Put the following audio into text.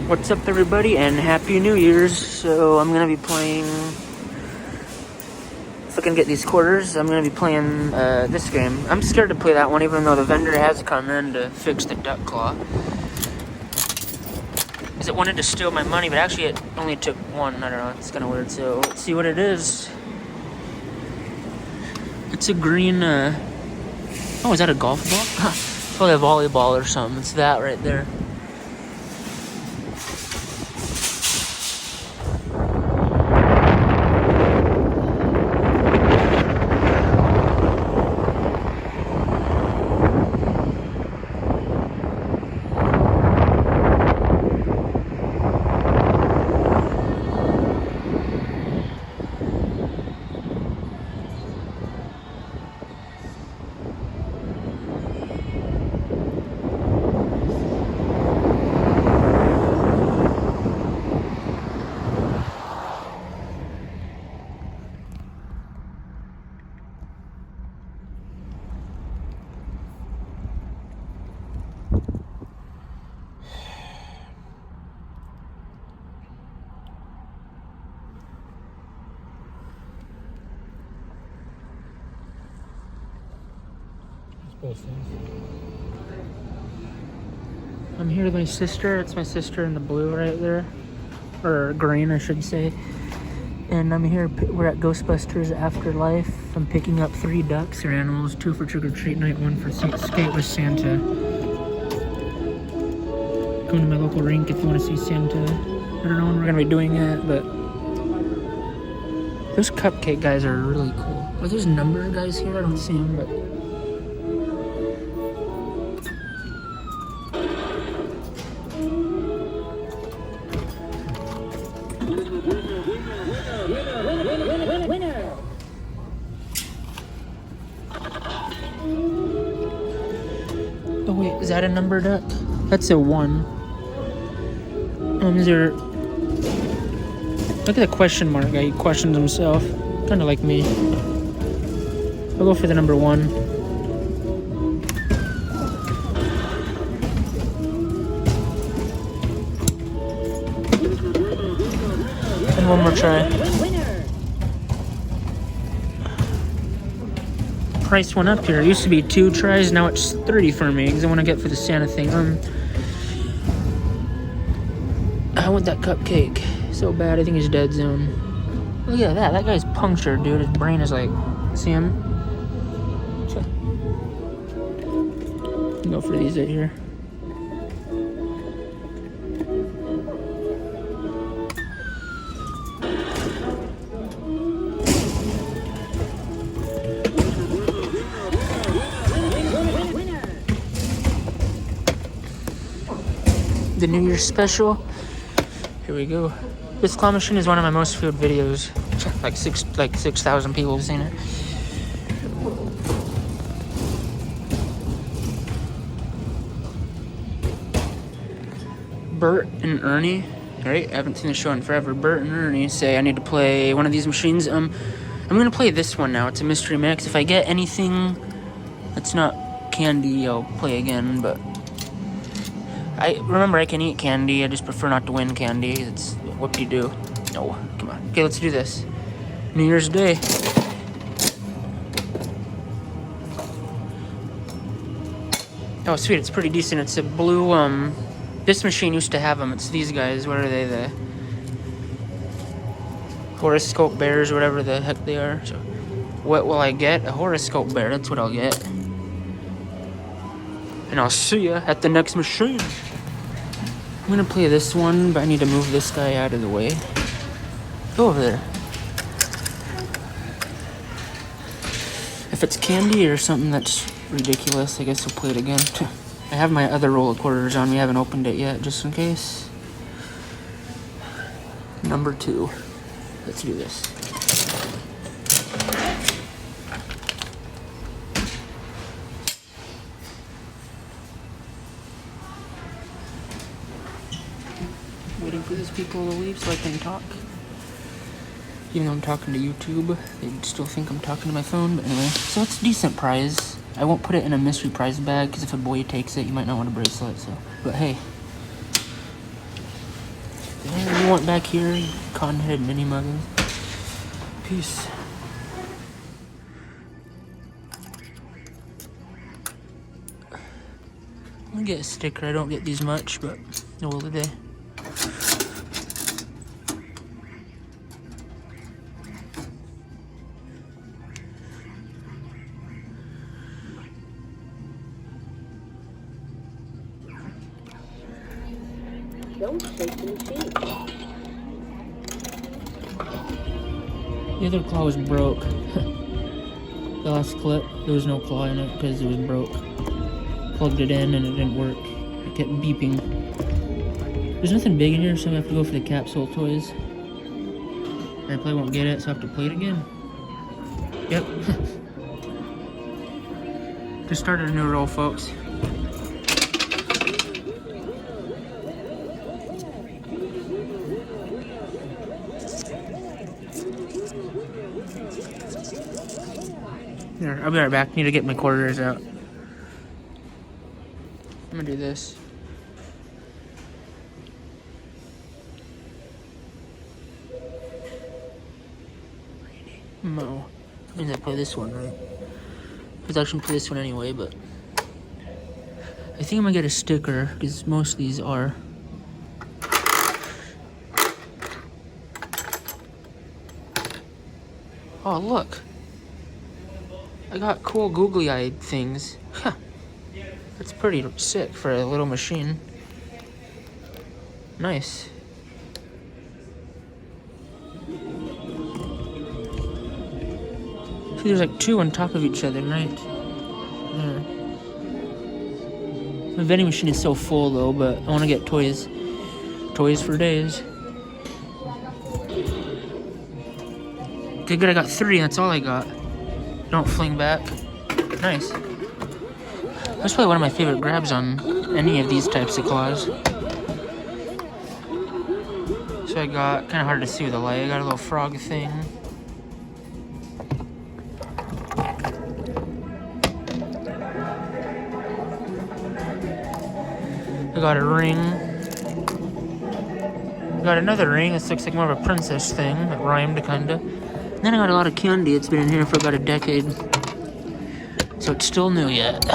What's up, everybody, and Happy New Year's. So I'm gonna be playing, if I can get these quarters, I'm gonna be playing this game. I'm scared to play that one, even though the vendor has come in to fix the duck claw, because it wanted to steal my money, but actually it only took one. I don't know, it's kind of weird. So let's see what it is. It's a green, oh, is that a golf ball? Probably a volleyball or something. It's that right there. I'm here with my sister. It's my sister in the blue right there, or green I should say. And I'm here, we're at Ghostbusters Afterlife. I'm picking up 3 ducks or animals, 2 for trick or treat night, 1 for skate with Santa. Come to my local rink if you want to see Santa. I don't know when we're gonna be doing it, but those cupcake guys are really cool. Are those number guys here? I don't see them, but oh wait, is that a number duck? That's a 1. Is there... Look at the question mark guy. He questions himself. Kind of like me. I'll go for the number 1. And one more try. Price went up here. It used to be 2 tries, now it's 30 for me because I want to get for the Santa thing. I want that cupcake so bad. I think he's dead zone. Look at that. That guy's punctured, dude. His brain is like, see him? Go for these right here. The New Year's special. Here we go. This claw machine is one of my most viewed videos. Like 6,000 people have seen it. Bert and Ernie, right? I haven't seen the show in forever. Bert and Ernie say I need to play one of these machines. I'm gonna play this one now. It's a mystery mix. If I get anything that's not candy, I'll play again, but I remember I can eat candy. I just prefer not to win candy. It's whoop-de-doo. No, come on. Okay, let's do this. New Year's Day. Oh, sweet. It's pretty decent. It's a blue, this machine used to have them. It's these guys. What are they? The horoscope bears or whatever the heck they are. So, what will I get? A horoscope bear. That's what I'll get. And I'll see ya at the next machine. I'm gonna play this one, but I need to move this guy out of the way. Go over there. If it's candy or something that's ridiculous, I guess I'll play it again. I have my other roll of quarters on. We haven't opened it yet, just in case. Number 2. Let's do this. Waiting for these people to leave so I can talk. Even though I'm talking to YouTube, they'd still think I'm talking to my phone, but anyway. So it's a decent prize. I won't put it in a mystery prize bag, because if a boy takes it, you might not want a bracelet, so. But hey. Whatever you want back here, you cotton-headed mini muggins. Peace. I'm gonna get a sticker. I don't get these much, but no will today. Don't shake the machine. The other claw was broke. The last clip, there was no claw in it because it was broke. Plugged it in and it didn't work. It kept beeping. There's nothing big in here, so I have to go for the capsule toys. I probably won't get it, so I have to play it again. Yep. Just started a new roll, folks. Here, I'll be right back. Need to get my quarters out. I'm gonna do this. Mo. That means I play this one, right? I was actually play this one anyway, but I think I'm gonna get a sticker because most of these are. Oh, look. I got cool googly-eyed things. Huh. That's pretty sick for a little machine. Nice. See, there's like two on top of each other, right? There. My vending machine is so full though, but I want to get toys. Toys for days. Okay, good, I got 3, that's all I got. Don't fling back. Nice. That's probably one of my favorite grabs on any of these types of claws. So I got, kind of hard to see with the light, I got a little frog thing. I got a ring. I got another ring, this looks like more of a princess thing, that rhymed kinda. Then I got a lot of candy, it's been in here for about a decade. So it's still new yet.